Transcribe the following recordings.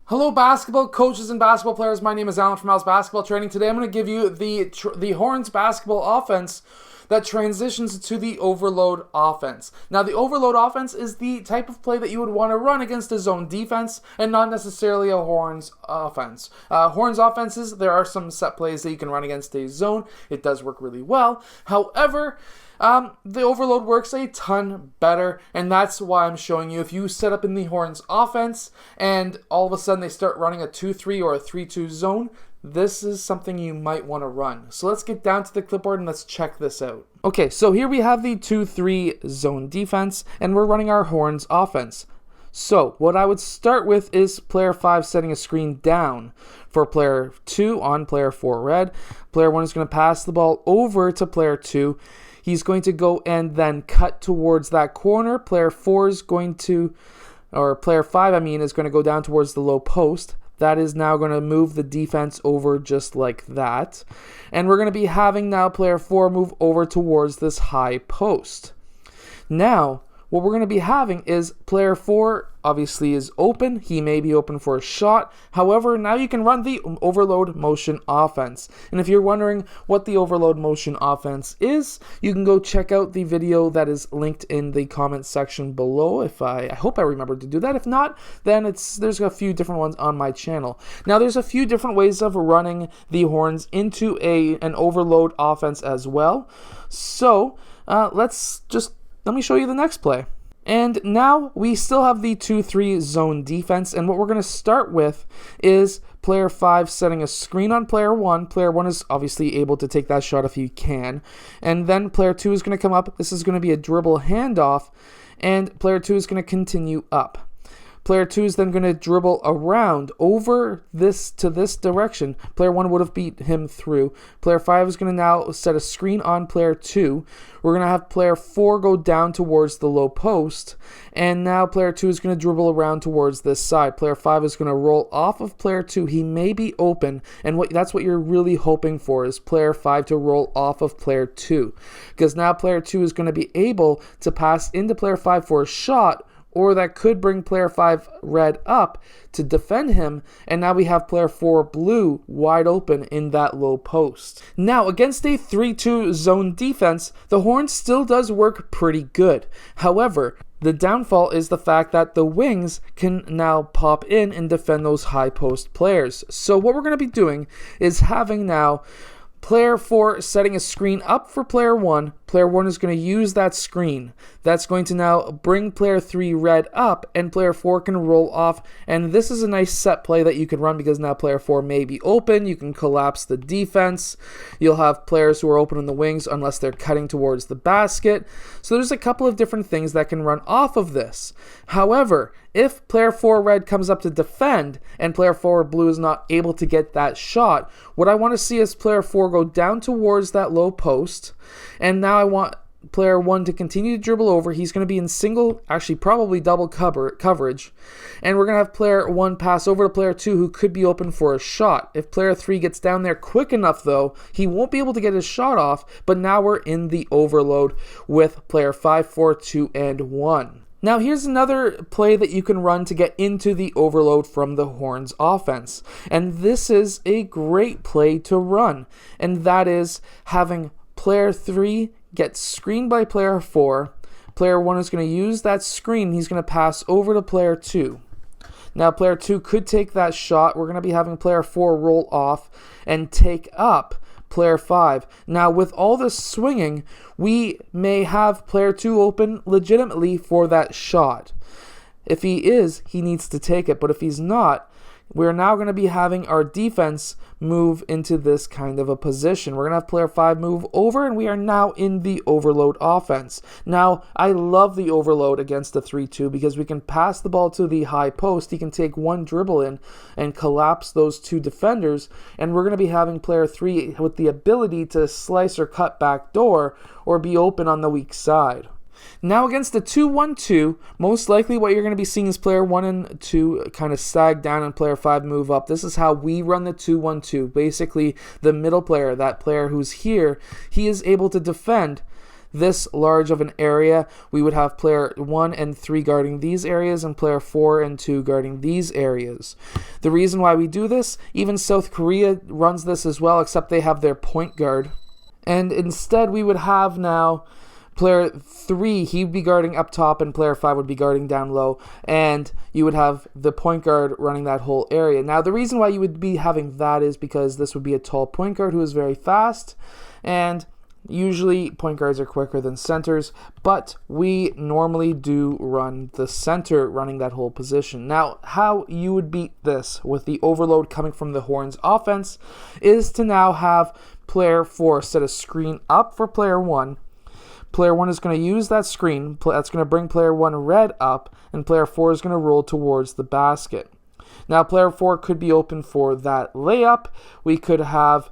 Hello, basketball coaches and basketball players. My name is Alan from Al's Basketball Training. Today I'm going to give you the Horns basketball offense that transitions to the overload offense. Now, the overload offense is the type of play that you would want to run against a zone defense and not necessarily a Horns offense. Horns offenses, there are some set plays that you can run against a zone. It does work really well. However, the overload works a ton better, and that's why I'm showing you. If you set up in the Horns offense and all of a sudden they start running a 2-3 or a 3-2 zone, this is something you might want to run. So let's get down to the clipboard and let's check this out. Okay, so here we have the 2-3 zone defense, and we're running our Horns offense. So what I would start with is player 5 setting a screen down for player 2 on player 4 red. Player 1 is going to pass the ball over to player 2. He's going to go and then cut towards that corner. Player 5, is going to go down towards the low post. That is now going to move the defense over just like that. And we're going to be having now player 4 move over towards this high post. Now, what we're going to be having is player 4 obviously is open. He may be open for a shot. However, now you can run the overload motion offense. And if you're wondering what the overload motion offense is, you can go check out the video that is linked in the comment section below. I hope I remembered to do that. If not, then there's a few different ones on my channel. Now, there's a few different ways of running the Horns into an overload offense as well. So let me show you the next play. And now we still have the 2-3 zone defense, and what we're going to start with is player 5 setting a screen on player 1. Player 1 is obviously able to take that shot if he can. And then player 2 is going to come up. This is going to be a dribble handoff, and player 2 is going to continue up. Player 2 is then going to dribble around over to this direction. Player 1 would have beat him through. Player 5 is going to now set a screen on player 2. We're going to have player 4 go down towards the low post. And now player 2 is going to dribble around towards this side. Player 5 is going to roll off of player 2. He may be open. And that's what you're really hoping for, is player 5 to roll off of player 2. Because now player 2 is going to be able to pass into player 5 for a shot, or that could bring player 5 red up to defend him, and now we have player 4 blue wide open in that low post. Now, against a 3-2 zone defense, the Horn still does work pretty good. However, the downfall is the fact that the wings can now pop in and defend those high post players. So what we're going to be doing is having now player 4 setting a screen up for player 1. Player 1 is going to use that screen. That's going to now bring player 3 red up, and player 4 can roll off. And this is a nice set play that you can run because now player 4 may be open. You can collapse the defense. You'll have players who are open in the wings unless they're cutting towards the basket. So there's a couple of different things that can run off of this. However, if player 4 red comes up to defend and player 4 blue is not able to get that shot, what I want to see is player 4 go down towards that low post, and now I want player 1 to continue to dribble over. He's going to be in single, actually probably double coverage, and we're going to have player 1 pass over to player 2 who could be open for a shot. If player 3 gets down there quick enough though, he won't be able to get his shot off, but now we're in the overload with player 5, 4, 2, and 1. Now here's another play that you can run to get into the overload from the Horns offense. And this is a great play to run. And that is having player 3 get screened by player 4. Player 1 is going to use that screen. He's going to pass over to player 2. Now player 2 could take that shot. We're going to be having player 4 roll off and take up player 5. Now with all this swinging, we may have player 2 open legitimately for that shot. If he is, he needs to take it, but if he's not, we're now going to be having our defense move into this kind of a position. We're going to have player 5 move over, and we are now in the overload offense. Now, I love the overload against the 3-2 because we can pass the ball to the high post. He can take one dribble in and collapse those two defenders, and we're going to be having player 3 with the ability to slice or cut back door or be open on the weak side. Now against the 2-1-2, most likely what you're going to be seeing is player 1 and 2 kind of sag down and player 5 move up. This is how we run the 2-1-2. Basically, the middle player, that player who's here, he is able to defend this large of an area, we would have player 1 and 3 guarding these areas and player 4 and 2 guarding these areas. The reason why we do this, even South Korea runs this as well, except they have their point guard. And instead we would have now player 3, he'd be guarding up top, and player 5 would be guarding down low, and you would have the point guard running that whole area. Now, the reason why you would be having that is because this would be a tall point guard who is very fast, and usually point guards are quicker than centers, but we normally do run the center running that whole position. Now, how you would beat this with the overload coming from the Horns offense is to now have player 4 set a screen up for player 1. Player 1 is going to use that screen. That's going to bring player 1 red up, and player 4 is going to roll towards the basket. Now, player 4 could be open for that layup. We could have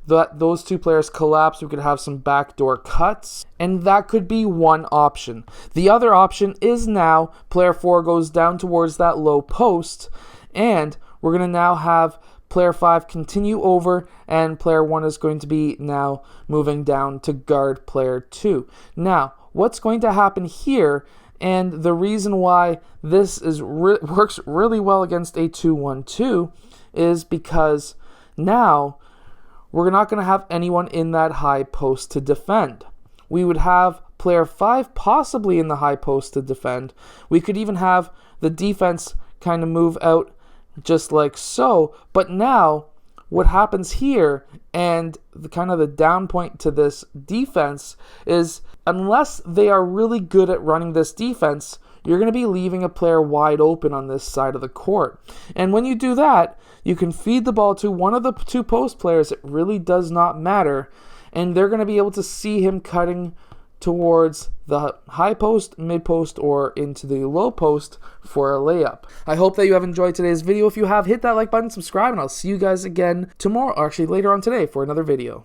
those two players collapse. We could have some backdoor cuts, and that could be one option. The other option is now player 4 goes down towards that low post, and we're going to now have player 5 continue over, and player 1 is going to be now moving down to guard player 2. Now, what's going to happen here, and the reason why this is works really well against a 2-1-2 is because now we're not going to have anyone in that high post to defend. We would have player 5 possibly in the high post to defend. We could even have the defense kind of move out just like so, but now what happens here, and the kind of the down point to this defense, is unless they are really good at running this defense, you're going to be leaving a player wide open on this side of the court. And when you do that, you can feed the ball to one of the two post players. It really does not matter, and they're going to be able to see him cutting towards the high post, mid post, or into the low post for a layup. I hope that you have enjoyed today's video. If you have, hit that like button, subscribe, and I'll see you guys again tomorrow, or actually later on today, for another video.